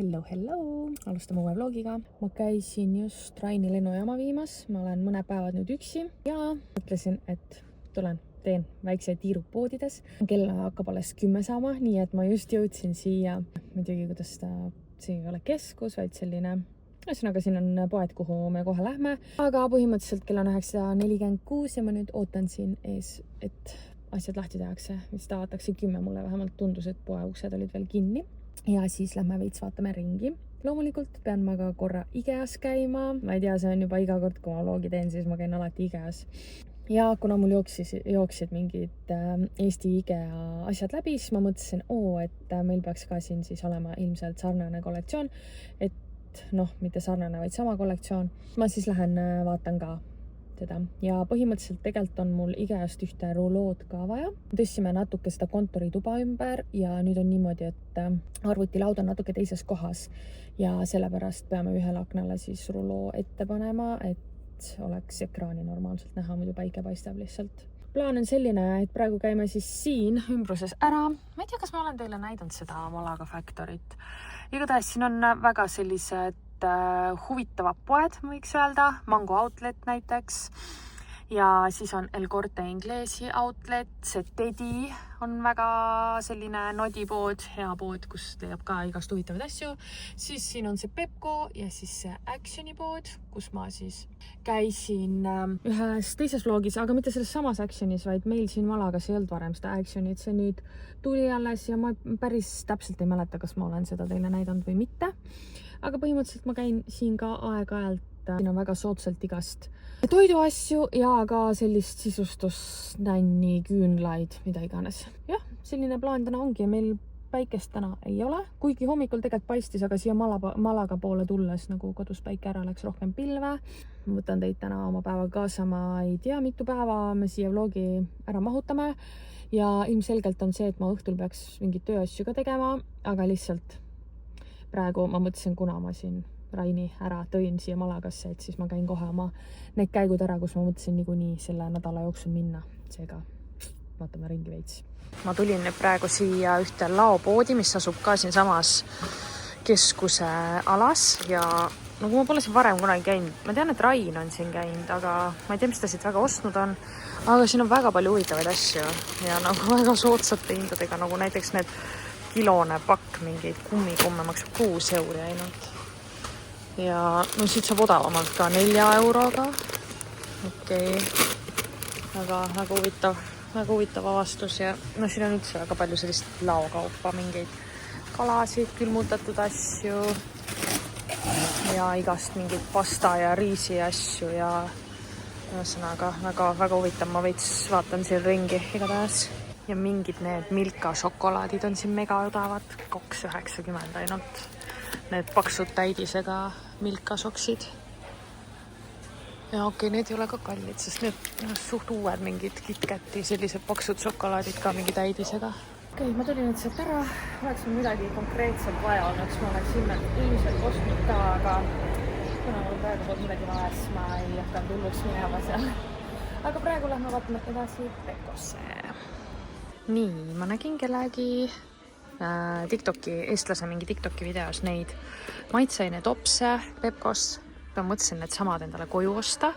Hello! Alustame uue vlogiga. Ma käisin just Raini lennujaama viimas. Ma olen mõned päevad nüüd üksi ja mõtlesin, et teen väikse tiiru poodides. Kella hakkab alles 10 saama, nii et ma just jõudsin siia. Muidugi, kuidas see ei ole keskus, vaid selline... Ühesõnaga, siin on poed, kuhu me kohe lähme. Aga põhimõtteliselt kell on 9:46 ja ma nüüd ootan siin ees, et asjad lahti tehakse. Mis avatakse 10, mulle vähemalt tundus, et poe uksed olid veel kinni. Ja siis lähme veits vaatame ringi. Loomulikult pean ma ka korra IKEAs käima. Ma ei tea, see on juba iga kord, kui ma vlogi teen, siis ma käin alati IKEAs. Ja kuna mul jooksid mingid Eesti IKEA asjad läbi, siis ma mõtlesin, et meil peaks ka siin siis olema ilmselt sarnane kollektsioon. Et mitte sarnane, vaid sama kollektsioon. Ma siis lähen vaatan ka seda. Ja põhimõtteliselt tegelikult on mul IKEAst ühte rulood ka vaja. Tõstsime natuke seda kontorituba ümber ja nüüd on niimoodi, et arvutilaud on natuke teises kohas ja sellepärast peame ühele aknale siis ruloo ette panema, et oleks ekraani normaalselt näha, muidu päike paistab lihtsalt. Plaan on selline, et praegu käime siis siin ümbruses ära. Ma ei tea, kas ma olen teile näidanud seda Malaga Factoryt. Igatahes siin on väga sellised huvitavad poed, võiks öelda, Mango Outlet näiteks ja siis on El Corte Inglesi Outlet, see Teddy on väga selline nodipood, hea pood, kus leiab ka igast huvitavaid asju, siis siin on see Pepco ja siis see Actioni pood, kus ma siis käisin ühes teises vlogis, aga mitte selles samas Actionis, vaid meil siin Malagas ei olnud varem seda Actionit, see nüüd tuli alles ja ma päris täpselt ei mäleta, kas ma olen seda teile näidanud või mitte. Aga põhimõtteliselt ma käin siin ka aeg-ajalt. Siin on väga soodsalt igast toiduasju ja ka sellist sisustusnänni, küünlaid, mida iganes. Jah, selline plaan täna ongi ja meil päikest täna ei ole. Kuigi hommikul tegelikult paistis, aga siia Malaga poole tulles nagu kodus päike ära läks rohkem pilve. Ma võtan teid täna oma päeva kaasa, ma ei tea, mitu päeva me siia vlogi ära mahutame. Ja ilmselgelt on see, et ma õhtul peaks mingit tööasju ka tegema, aga lihtsalt praegu ma mõtlesin, kuna ma siin Raini ära tõin siia Malagasse, et siis ma käin kohe oma need käigud ära, kus ma mõtlesin niikuinii selle nädala jooksul minna. Seega vaatame ringi veits. Ma tulin nüüd praegu siia ühte laopoodi, mis asub ka siin samas keskuse alas ja kui ma pole siin varem kunagi käinud. Ma tean, et Rain on siin käinud, aga ma ei tea, mis ta siit väga ostnud on. Aga siin on väga palju huvitavaid asju ja väga soodsate hindadega, nagu näiteks need kilone pakk mingeid kummikumme maksab 6 euri ainult. Ja siit saab odavamalt ka 4 euroga. Okei. Väga huvitav avastus ja siin on üldse väga palju sellist laokaupa, mingeid kalasid, külmutatud asju ja igast mingid pasta ja riisi asju ja ühesõnaga väga huvitav. Ma veits vaatan siin ringi igatahes. Ja mingid need Milka šokolaadid on siin mega odavad, 2,90 ainult. Need paksud täidisega Milka šoksid. Ja need ei ole ka kallid, sest need suht uued mingid KitKati, sellised paksud šokolaadid ka mingi täidisega. Ma tulin nüüd sealt ära, oleks mul midagi konkreetselt vaja olnud, siis ma oleks ilmselt ostnud ka, aga kuna mul praegu poolt midagi vaja, siis ma ei hakanud hulluks minema seal. Aga praegu lähme vaatame edasi Pepcosse. Nii, ma nägin kellegi eestlase mingi TikToki videos neid maitseaine topse Pepcos. Ma mõtlesin need samad endale koju osta.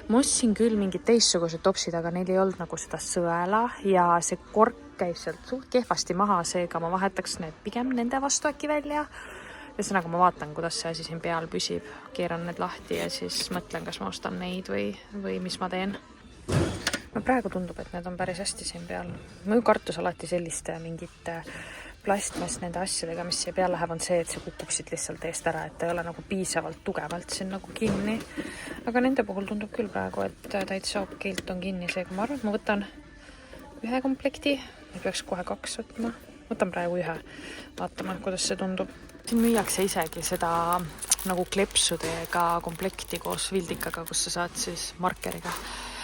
Ma ostsin küll mingid teistsugused topsid, aga neil ei olnud nagu seda sõela ja see kork käis sealt suht kehvasti maha, seega ma vahetaks need pigem nende vastu äkki välja. Ühesõnaga ma vaatan, kuidas see asi siin peal püsib. Keeran need lahti ja siis mõtlen, kas ma ostan neid või mis ma teen. Praegu tundub, et need on päris hästi siin peal. Mõju kartus alati selliste mingite plastmast nende asjadega, mis siia peal läheb, on see, et see kukuksid lihtsalt eest ära, et ta ei ole nagu piisavalt tugevalt siin nagu kinni. Aga nende puhul tundub küll praegu, et täitsa okilt on kinni. Seega ma arvan, et ma võtan ühe komplekti. Ma peaks kohe 2 võtma. Võtan praegu ühe. Vaatame, kuidas see tundub. Siin müüakse isegi seda nagu klepsudega komplekti koos vildikaga, kus sa saad siis markeriga.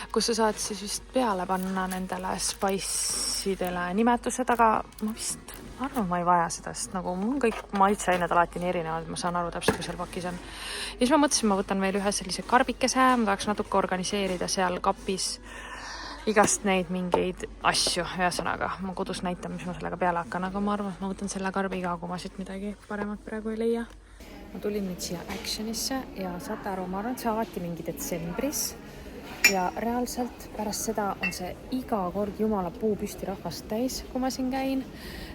Kus sa saad siis vist peale panna nendele spiceidele nimetused, aga ma vist arvan, ma ei vaja seda, sest nagu mul kõik maitseained alati nii erinevad, ma saan aru täpselt, kui seal pakis on. Ja siis ma mõtlesin, ma võtan veel ühe sellise karbikese, ma tahaks natuke organiseerida seal kapis igast neid mingeid asju, ühesõnaga ma kodus näitan, mis ma sellega peale hakkan, aga ma arvan, et ma võtan selle karbiga, kui ma siit midagi paremat praegu ei leia. Ma tulin nüüd siia Actionisse ja saate aru, ma arvan, et see avati mingi detsembris ja reaalselt pärast seda on see iga kord jumala puu püsti rahvast täis, kui ma siin käin.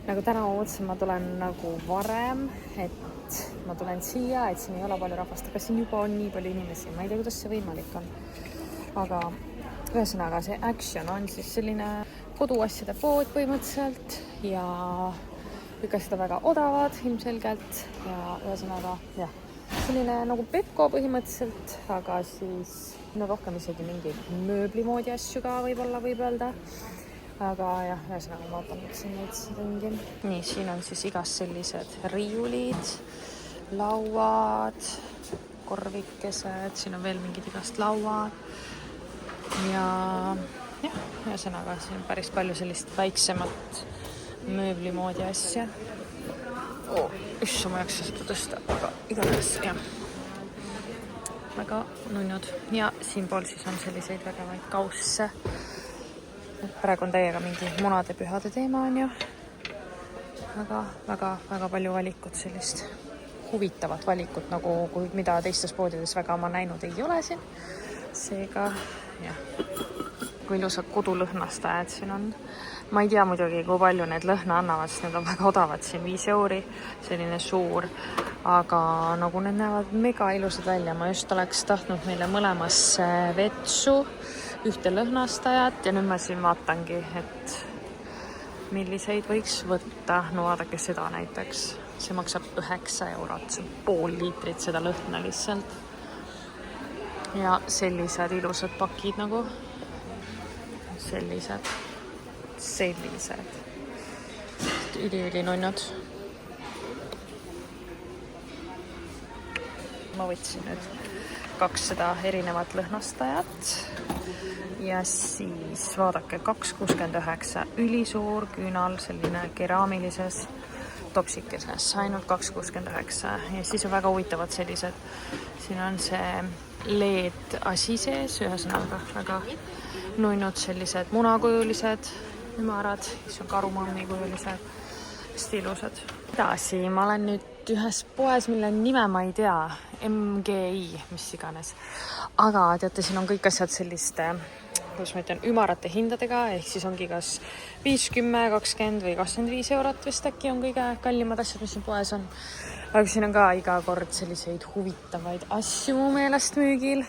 Nagu täna ma mõtlesin, ma tulen nagu varem, et ma tulen siia, et siin ei ole palju rahvast, aga siin juba on nii palju inimesi, ma ei tea, kuidas see võimalik on. Aga ühesõnaga, see Action on siis selline koduasjade pood põhimõtteliselt ja ikka seda väga odavad ilmselgelt ja ühesõnaga, jah, selline nagu Pepco põhimõtteliselt, aga siis no rohkem isegi mingi mööblimoodi asju ka võib-olla võib öelda. Aga jah, ühesõnaga ma vaatan nüüd siin neid ringi. Nii, siin on siis igast sellised riiulid, lauad, korvikesed, siin on veel mingid igast lauad. Ja jah, ühesõnaga siin on päris palju sellist väiksemat mööblimoodi asja. Ma jaksa seda tõsta, aga igatahes jah, väga nunnud. Ja siinpool siis on selliseid vägevaid kausse. Praegu on täiega mingi munade pühade teema on ju. Aga väga palju valikut, sellist huvitavat valikut, nagu mida teistes poodides väga ma näinud ei ole siin. Seega jah, kui ilusad kodulõhnastajad siin on. Ma ei tea muidugi, kui palju need lõhna annavad, sest need on väga odavad siin, 5 €, selline suur. Aga nagu need näevad mega ilusad välja. Ma just oleks tahtnud meile mõlemasse vetsu ühte lõhnastajat ja nüüd ma siin vaatangi, et milliseid võiks võtta. No vaadake seda näiteks. See maksab 9 €, see on pool liitrit seda lõhna lihtsalt. Ja sellised ilusad pakid nagu sellised üli-ülinunnud. Ma võtsin nüüd 200 erinevat lõhnastajat ja siis vaadake 2,69 ülisuur küünal, selline keraamilises topsikeses, ainult 2,69 ja siis on väga huvitavad sellised, siin on see LED asi sees, ühesõnaga väga nunnud sellised munakujulised ümarad, mis on karumammi kujulised, hästi ilusad. Edasi, ma olen nüüd ühes poes, mille nime ma ei tea, MGI, mis iganes. Aga teate, siin on kõik asjad selliste, kuidas ma ütlen, ümarate hindadega, ehk siis ongi kas 5, 10, 20 või 25 € vist äkki on kõige kallimad asjad, mis siin poes on. Aga siin on ka iga kord selliseid huvitavaid asju mu meelest müügil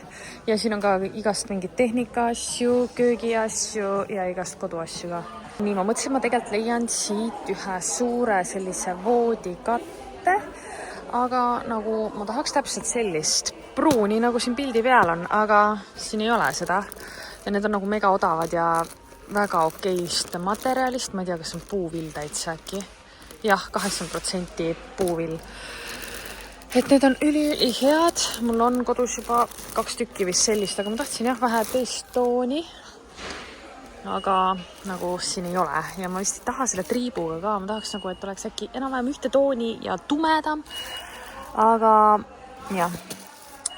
ja siin on ka igast mingid tehnika asju, köögi asju ja igast koduasju ka. Nii, ma mõtlesin, ma tegelikult leian siit ühe suure sellise voodikatte, aga nagu ma tahaks täpselt sellist pruuni, nagu siin pildi peal on, aga siin ei ole seda. Ja need on nagu mega odavad ja väga okeist materjalist, ma ei tea, kas on puuvill täitsa äkki. Jah, 80% puuvill. Et need on üli-head. Mul on kodus juba 2 tükki vist sellist, aga ma tahtsin jah vähe teist tooni. Aga nagu siin ei ole. Ja ma vist ei taha selle triibuga ka. Ma tahaks nagu, et oleks äkki enam-vähem ühte tooni ja tumedam. Aga jah,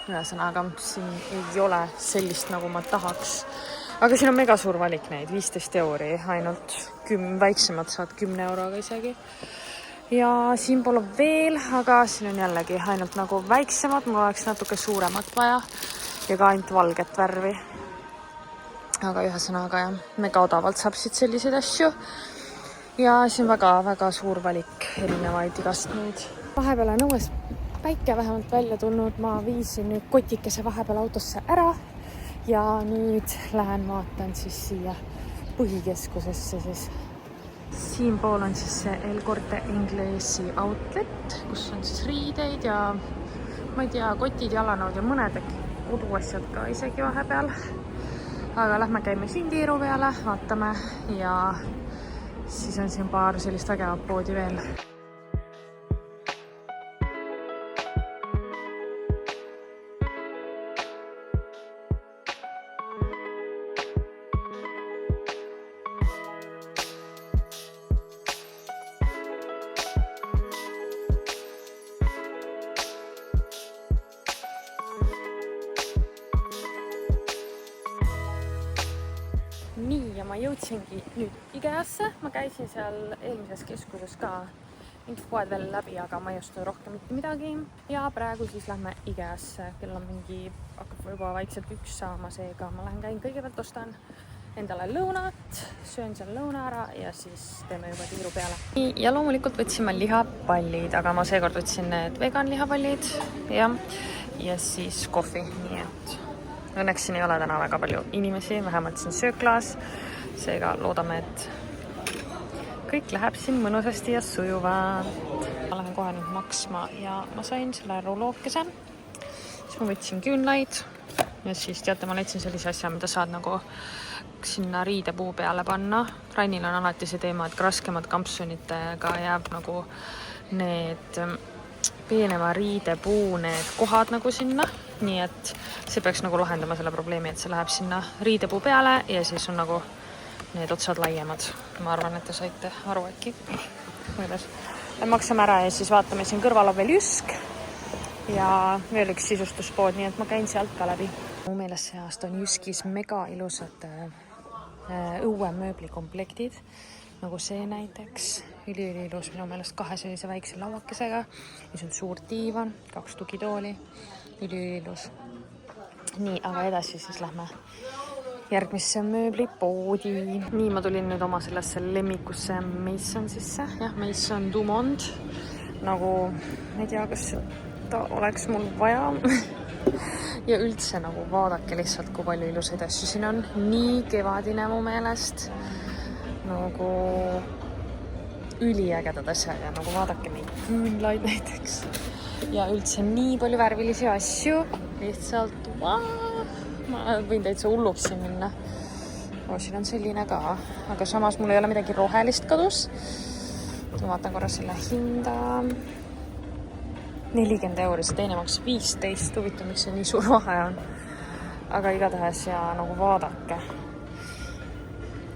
ühesõnaga siin ei ole sellist, nagu ma tahaks. Aga siin on mega suur valik neid, 15 € ainult, väiksemad saad 10 € isegi. Ja siin pole veel, aga siin on jällegi ainult nagu väiksemad, mul oleks natuke suuremat vaja ja ka ainult valget värvi. Aga ühesõnaga jah, mega odavalt saab siit selliseid asju. Ja siin on väga suur valik erinevaid igast neid. Vahepeal on õues päike vähemalt välja tulnud, ma viisin nüüd kotikese vahepeal autosse ära. Ja nüüd lähen vaatan siis siia põhikeskusesse siis. Siin pool on siis see El Corte Inglesi outlet, kus on siis riideid ja ma ei tea, kotid, jalanõud ja mõned koduasjad ka isegi vahepeal. Aga lähme käime siin tiiru peale, vaatame ja siis on siin paar sellist vägevat poodi veel. Nii, ma jõudsingi nüüd IKEA-sse, ma käisin seal eelmises keskuses ka mingid poed veel läbi, aga ma ei ostnud rohkem mitte midagi. Ja praegu siis lähme IKEA-sse, kell on hakkab juba vaikselt 1 saama, seega ma käin kõigepealt ostan endale lõunat, söön seal lõuna ära ja siis teeme juba tiiru peale. Ja loomulikult võtsin ma lihapallid, aga ma seekord võtsin need vegan lihapallid ja siis kohvi, nii et õnneks siin ei ole täna väga palju inimesi, vähemalt siin sööklaas, seega loodame, et kõik läheb siin mõnusasti ja sujuvalt. Ma lähen kohe nüüd maksma ja ma sain selle rulookese, siis ma võtsin küünlaid ja siis teate, ma leidsin sellise asja, mida saad nagu sinna riidepuu peale panna. Rainil on alati see teema, et raskemad kampsunitega jääb nagu need peenema riidepuu need kohad nagu sinna, nii et see peaks nagu lahendama selle probleemi, et see läheb sinna riidepuu peale ja siis on nagu need otsad laiemad. Ma arvan, et te saite aru äkki. Maksame ära ja siis vaatame, siin kõrval on veel Jysk ja veel üks sisustuspood, nii et ma käin sealt ka läbi. Mu meelest see aasta on Jyskis mega ilusad õuemööblikomplektid, nagu see näiteks, üliilus minu meelest 2 sellise väikse lauakesega, mis on suur diivan, 2 tugitooli, üliilus. Nii, aga edasi siis lähme järgmisse mööblipoodi. Nii, ma tulin nüüd oma sellesse lemmikusse Maison sisse, Maison du Monde, nagu ma ei tea, kas ta oleks mul vaja ja üldse nagu vaadake lihtsalt, kui palju ilusaid asju siin on. Nii kevadine mu meelest, nagu üliägedad asjad ja nagu vaadake neid küünlaid näiteks ja üldse nii palju värvilisi asju, lihtsalt ma võin täitsa hulluks siin minna. Siin on selline ka, aga samas mul ei ole midagi rohelist kadus. Ma vaatan korra selle hinda. 40 €, see teine maksis 15, huvitav, miks see nii suur vahe on. Aga igatahes ja nagu vaadake.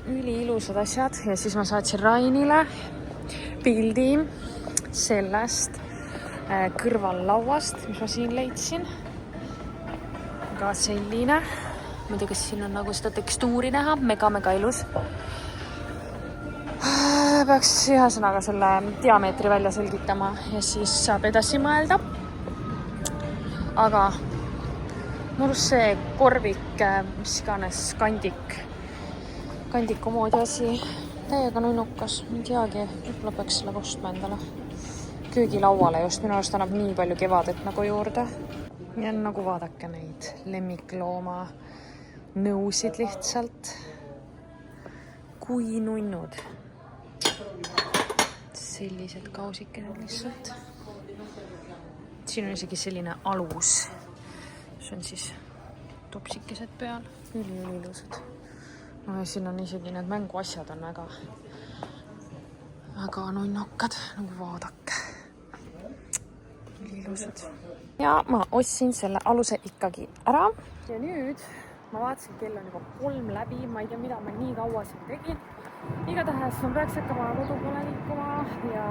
Üliilusad asjad ja siis ma saatsin Rainile pildi sellest kõrvallauast, mis ma siin leidsin. Ka selline. Ma ei tea, kas siin on nagu seda tekstuuri näha, mega ilus. Peaks ühesõnaga selle diameetri välja selgitama ja siis saab edasi mõelda. Aga mul see korvik, mis iganes kandiku moodi asi, täiega nunnukas, ei teagi, võib-olla peaks selle ostma endale köögilauale, just minu arust annab nii palju kevadet nagu juurde. Ja nagu vaadake neid lemmiklooma nõusid lihtsalt, kui nunnud. Sellised kausikesed lihtsalt. Siin on isegi selline alus, see on siis topsikesed peal, üliilusad. No ja siin on isegi need mänguasjad on väga nunnukad, nagu vaadake. Üliilusad. Ja ma ostsin selle aluse ikkagi ära. Ja nüüd ma vaatasin, kell on juba 3 läbi, ma ei tea, mida ma nii kaua siin tegin. Igatahes ma peaks hakkama kodu poole liikuma ja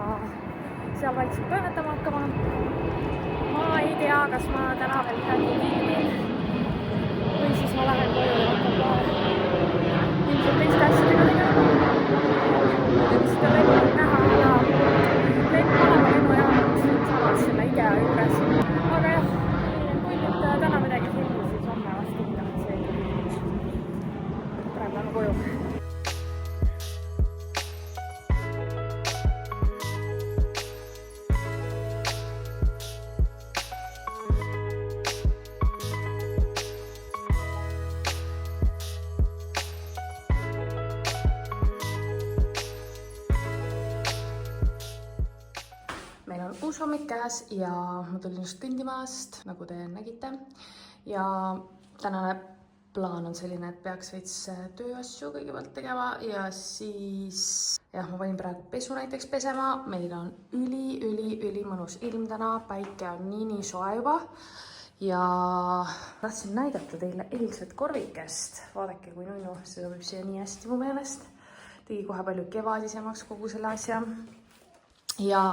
seal vaikselt toimetama hakkama. Ma ei tea, kas ma täna veel midagi filmin või siis ma lähen koju ja hakkab ilmselt teiste asjadega tegema. Seda lennukit näha ja lennujaamat samas selle IKEA juures. Aga jah, kui nüüd täna midagi filmi, siis homme vast ikka see. Praegu lähen koju. Meil on uus hommik käes ja ma tulin just kõndimaast, nagu te nägite. Ja tänane plaan on selline, et peaks veits tööasju kõigepealt tegema ja siis ma panin praegu pesu näiteks pesema. Meil on üli mõnus ilm täna, päike on nii soe juba. Ja tahtsin näidata teile eilset korvikest. Vaadake, kui nunnu, see sobib siia nii hästi mu meelest. Tegi kohe palju kevadisemaks kogu selle asja. Ja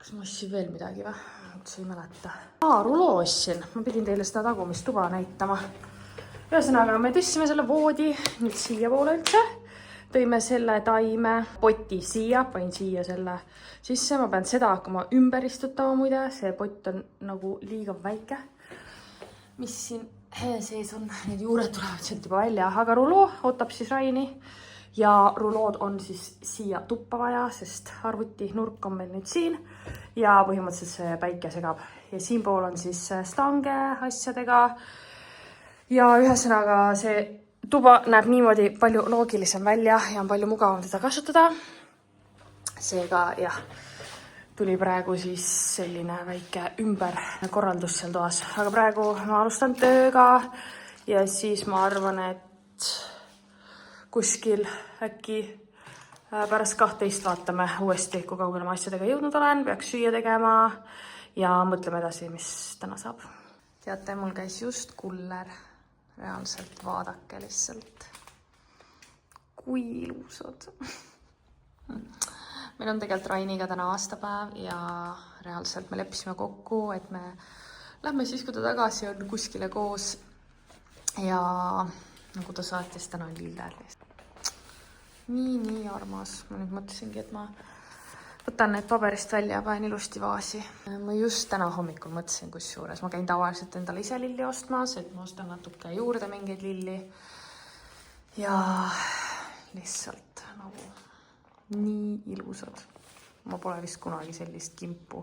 kas ma ostsin veel midagi või? Üldse ei mäleta. Rulo ostsin. Ma pidin teile seda tagumist tuba näitama. ühesõnaga, me tõstsime selle voodi nüüd siia poole üldse. Tõime selle taime poti siia, panin siia selle sisse. Ma pean seda hakkama ümber istutama muide. See pott on nagu liiga väike. Mis siin sees on? Need juured tulevad sealt juba välja. Aga ruloo ootab siis Raini. Ja rulood on siis siia tuppa vaja, sest arvuti nurk on meil nüüd siin. Ja põhimõtteliselt see päike segab. Ja siin pool on siis stange asjadega. Ja ühesõnaga see tuba näeb niimoodi palju loogilisem välja ja on palju mugavam teda kasutada. Seega jah, tuli praegu siis selline väike ümberkorraldus seal toas. Aga praegu ma alustan tööga ja siis ma arvan, et kuskil äkki pärast 12 vaatame uuesti, kui kaugele ma asjadega jõudnud olen. Peaks süüa tegema ja mõtleme edasi, mis täna saab. Teate, mul käis just kuller. Reaalselt vaadake lihtsalt, kui ilusad. Meil on tegelikult Rainiga täna aastapäev ja reaalselt me leppisime kokku, et me lähme siis, kui ta tagasi on kuskile koos. Ja nagu ta saatis täna lilled. Nii armas. Ma nüüd mõtlesingi, et ma võtan need paberist välja ja panen ilusti vaasi. Ma just täna hommikul mõtlesin, kusjuures ma käin tavaliselt endale ise lilli ostmas, et ma ostan natuke juurde mingeid lilli. Ja lihtsalt nagu nii ilusad. Ma pole vist kunagi sellist kimpu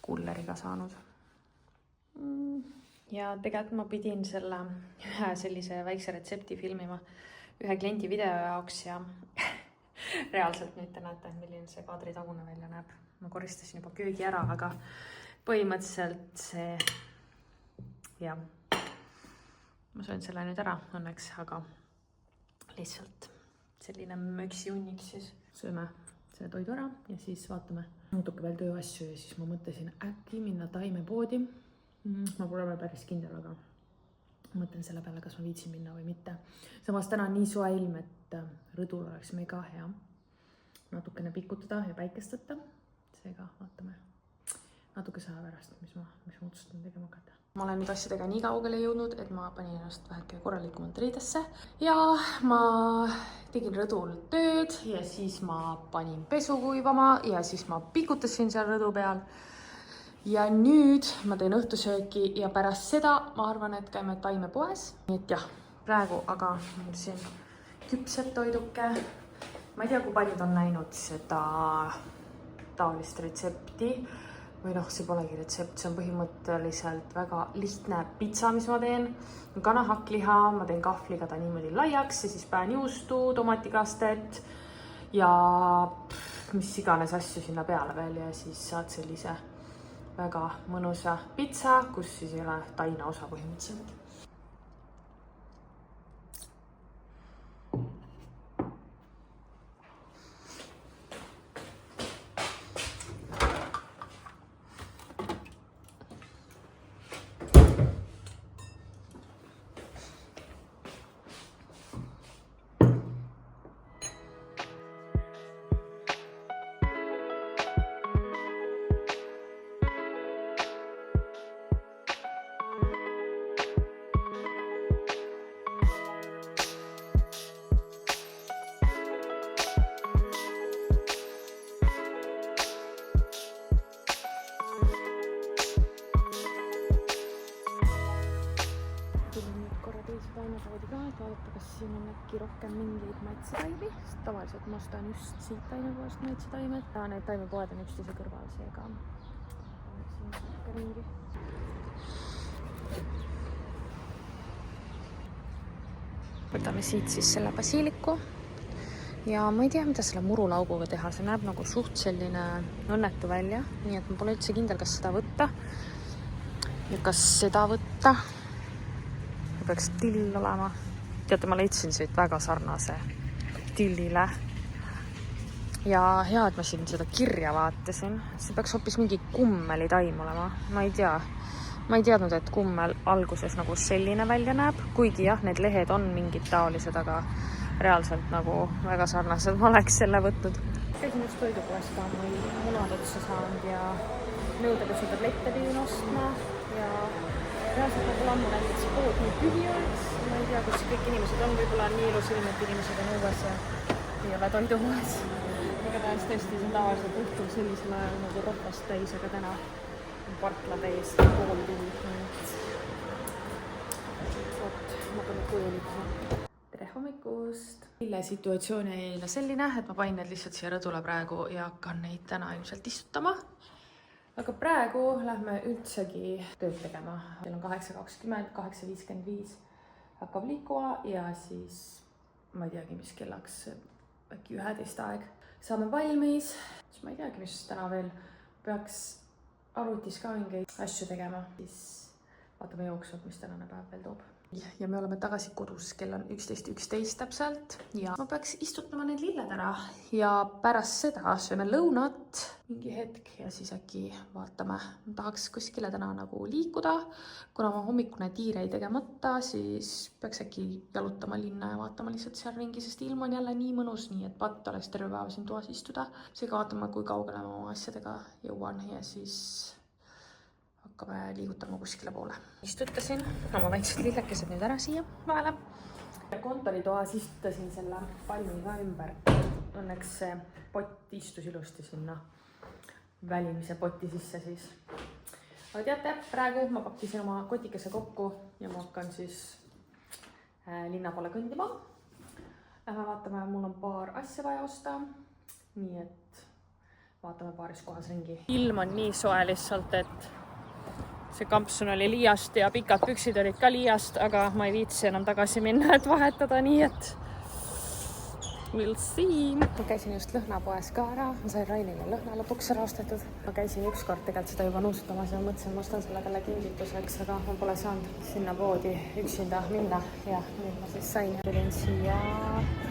kulleriga saanud. Ja tegelikult ma pidin selle ühe sellise väikse retsepti filmima ühe kliendi video jaoks ja reaalselt nüüd te näete, milline see kaadritagune välja näeb. Ma koristasin juba köögi ära, aga põhimõtteliselt see ja ma söön selle nüüd ära õnneks, aga lihtsalt selline möksi unnik siis. Sööme selle toidu ära ja siis vaatame natuke veel tööasju ja siis ma mõtlesin äkki minna taimepoodi. Ma pole veel päris kindel, aga mõtlen selle peale, kas ma viitsin minna või mitte. Samas täna on nii soe ilm, et rõdul oleks mega hea natukene pikutada ja päikestata. Seega vaatame natuke aja pärast, mis ma otsustan tegema hakata. Ma olen nüüd asjadega nii kaugele jõudnud, et ma panin ennast väheke korralikumalt riidesse. Ja ma tegin rõdul tööd ja siis ma panin pesu kuivama ja siis ma pikutasin seal rõdu peal. Ja nüüd ma teen õhtusööki ja pärast seda ma arvan, et käime taimepoes. Nii et jah, praegu aga siin küpsed toiduke. Ma ei tea, kui paljud on näinud seda taolist retsepti. Või see polegi retsept, see on põhimõtteliselt väga lihtne pitsa, mis ma teen. Kanahakkliha, ma teen kahvliga ta niimoodi laiaks ja siis panen juustu, tomatikastet ja mis iganes asju sinna peale veel ja siis saad sellise väga mõnusa pitsa, kus siis ei ole taina osa põhimõtteliselt. Taimepoodi ka, et vaadata, kas siin on äkki rohkem mingeid maitsetaimi. Tavaliselt ma ostan just siit taimepoest maitsetaimed. Ja need taimepoed on üksteise kõrval, seega siin ka ringi. Võtame siit siis selle basiiliku. Ja ma ei tea, mida selle murulauguga teha. See näeb nagu suht selline õnnetu välja. Nii et ma pole üldse kindel, kas seda võtta. Ja kas seda võtta. Peaks till olema. Teate, ma leidsin siit väga sarnase tillile. Ja hea, et ma siin seda kirja vaatasin. See peaks hoopis mingi kummelitaim olema. Ma ei tea. Ma ei teadnud, et kummel alguses nagu selline välja näeb. Kuigi jah, need lehed on mingid taolised, aga reaalselt nagu väga sarnased. Ma oleks selle võtnud. Käisin just toidupoest ka munad otsa saanud ja nõudepesutablette pidin ostma ja reaalselt nagu ammu näinud, et see pood nii tühi oleks. Ma ei tea, kus kõik inimesed on, võib-olla on nii ilus ilm, et inimesed on õues ja ei ole toidupoes. Igatahes tõesti, see on tavaliselt õhtul sellisel ajal nagu rohvast täis, aga täna on parkla täis pool tühi. Vot, ma pean koju liikuma. Tere hommikust! Mille situatsioon jäi selline, et ma panin need lihtsalt siia rõdule praegu ja hakkan neid täna ilmselt istutama. Aga praegu lähme üldsegi tööd tegema. Meil on 8.20, 8.55 hakkab liikuma ja siis ma ei teagi, mis kellaks, äkki 11 aeg. Saame valmis, siis ma ei teagi, mis täna veel peaks arvutis ka mingeid asju tegema. Siis vaatame jooksvalt, mis tänane päev veel toob. Ja me oleme tagasi kodus, kell on 11.11 täpselt ja ma peaks istutama need lilled ära ja pärast seda sööme lõunat mingi hetk ja siis äkki vaatame. Ma tahaks kuskile täna nagu liikuda, kuna ma hommikune tiir ei tegemata, siis peaks äkki jalutama linna ja vaatama lihtsalt seal ringi, sest ilm on jälle nii mõnus, nii et patt oleks terve päeva siin toas istuda. Seega vaatame, kui kaugele ma oma asjadega jõuan ja siis hakkame liigutama kuskile poole. Istutasin oma väiksed lillekesed nüüd ära siia vahele. Kontoritoas istutasin selle palmi ka ümber. Õnneks see pott istus ilusti sinna välimise poti sisse siis. Aga teate, praegu ma pakkisin oma kotikese kokku ja ma hakkan siis linna poole kõndima. Lähme vaatame, mul on paar asja vaja osta. Nii et vaatame paaris kohas ringi. Ilm on nii soe lihtsalt, et see kampsun oli liiast ja pikad püksid olid ka liiast, aga ma ei viitsi enam tagasi minna, et vahetada, nii et we'll see. Ma käisin just lõhnapoes ka ära, ma sain Rainile lõhna lõpuks ära ostetud. Ma käisin ükskord tegelikult seda juba nuusutamas ja mõtlesin, ma ostan selle talle kingituseks, aga ma pole saanud sinna poodi üksinda minna ja nüüd ma siis sain. Tulin siia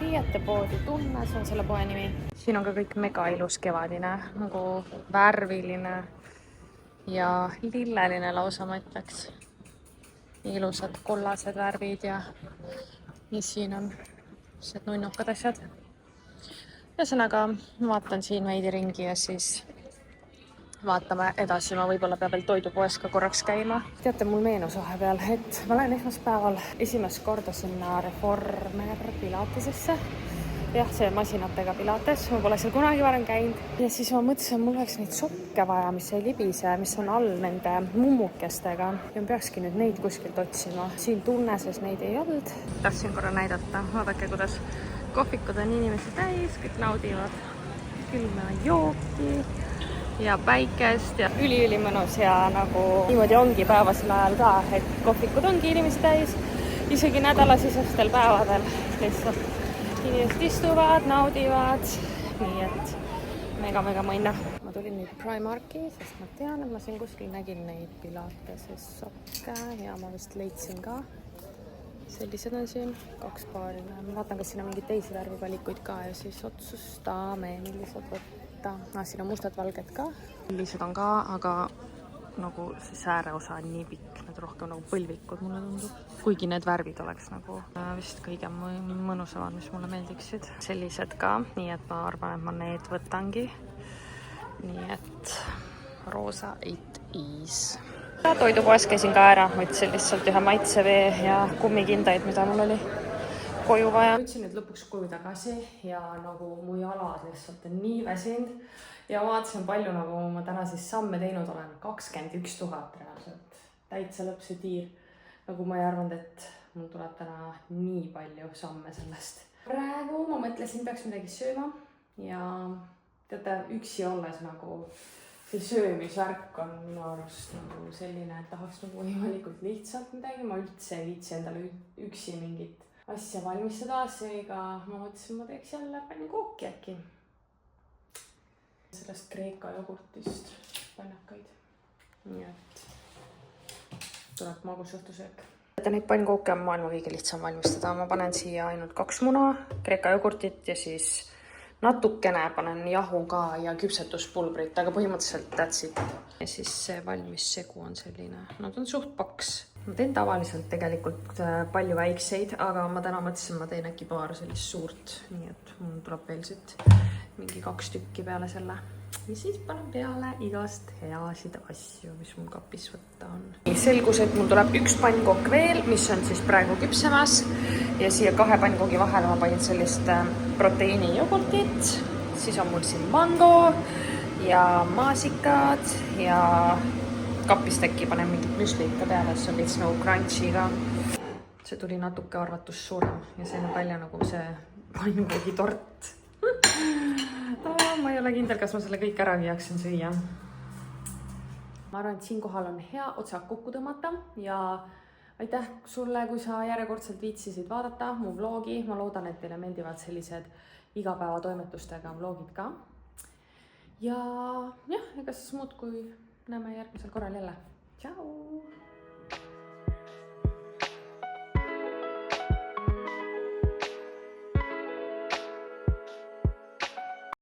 riiete poodi, Tunnes on selle poe nimi. Siin on ka kõik mega ilus kevadine, nagu värviline ja lilleline lausa, ma ütleks. Ilusad kollased värvid ja siin on sellised nunnukad asjad. Ühesõnaga, ma vaatan siin veidi ringi ja siis vaatame edasi. Ma võib-olla peab veel toidupoes ka korraks käima. Teate, mul meenus vahepeal, et ma lähen esmaspäeval esimest korda sinna Reformer Pilatesesse. Jah, see masinatega Pilates, ma pole seal kunagi varem käinud. Ja siis ma mõtlesin, mul oleks neid sokke vaja, mis ei libise, mis on all nende mummukestega. Ja ma peakski nüüd neid kuskilt otsima. Siin Tunneses neid ei olnud. Tahtsin korra näidata, vaadake, kuidas kohvikud on inimesi täis, kõik naudivad külma jooki ja päikest ja ülimõnus ja nagu niimoodi ongi päevasel ajal ka, et kohvikud ongi inimesi täis, isegi nädalasisestel päevadel lihtsalt. Inimesed istuvad, naudivad, nii et mega mõnna. Ma tulin nüüd Primarki, sest ma tean, et ma siin kuskil nägin neid Pilateses sokke ja ma vist leidsin ka. Sellised on siin 2 paari. Ma vaatan, kas siin on mingeid teisi värvivalikuid ka ja siis otsustame, millised võtta. Siin on mustad valged ka. Millised on ka, aga nagu see sääreosa on nii pikk, need rohkem nagu põlvikud mulle tundub. Kuigi need värvid oleks nagu vist kõige mõnusamad, mis mulle meeldiksid. Sellised ka, nii et ma arvan, et ma need võtangi. Nii et roosa it is. Toidupoes käisin ka ära, võtsin lihtsalt ühe maitsevee ja kummikindaid, mida mul oli koju vaja. Võtsin nüüd lõpuks koju tagasi ja nagu mu jalad lihtsalt on nii väsinud. Ja vaatasin palju nagu ma täna siis samme teinud olen, 21 000 reaalselt. Täitsa lõpp see tiir. Nagu ma ei arvanud, et mul tuleb täna nii palju samme sellest. Praegu ma mõtlesin, peaks midagi sööma ja teate, üksi olles nagu see söömisvärk on minu arust nagu selline, et tahaks nagu võimalikult lihtsalt midagi. Ma üldse ei viitsi endale üksi mingit asja valmistada, seega ma mõtlesin, ma teeks jälle pannkooki äkki. Sellest Kreeka jogurtist pannakaid. Nii et tuleb magus õhtusöök. Neid pannkooke on maailma kõige lihtsam valmistada. Ma panen siia ainult 2 muna, Kreeka jogurtit ja siis natukene panen jahu ka ja küpsetuspulbrit, aga põhimõtteliselt that's it. Ja siis see valmis segu on selline, no ta on suht paks. Ma teen tavaliselt tegelikult palju väikseid, aga ma täna mõtlesin, ma teen äkki paar sellist suurt, nii et mul tuleb veel siit mingi 2 tükki peale selle. ja siis panen peale igast heasid asju, mis mul kapis võtta on. Selgus, et mul tuleb üks pannkokk veel, mis on siis praegu küpsemas ja siia 2 pannkoogi vahele ma panin sellist proteiinijogurtit, siis on mul siin mango ja maasikad ja kapist äkki panen mingit müslit ka peale, see on veits nagu crunchiga. See tuli natuke arvatust suurem ja see näeb välja nagu see pannkoogi tort. Ma ei ole kindel, kas ma selle kõik ära jaksin süüa. Ma arvan, et siinkohal on hea otsad kokku tõmmata ja aitäh sulle, kui sa järjekordselt viitsisid vaadata mu vlogi. Ma loodan, et teile meeldivad sellised igapäevatoimetustega vlogid ka. Ja jah, ega siis muud, kui näeme järgmisel korral jälle. Tšau!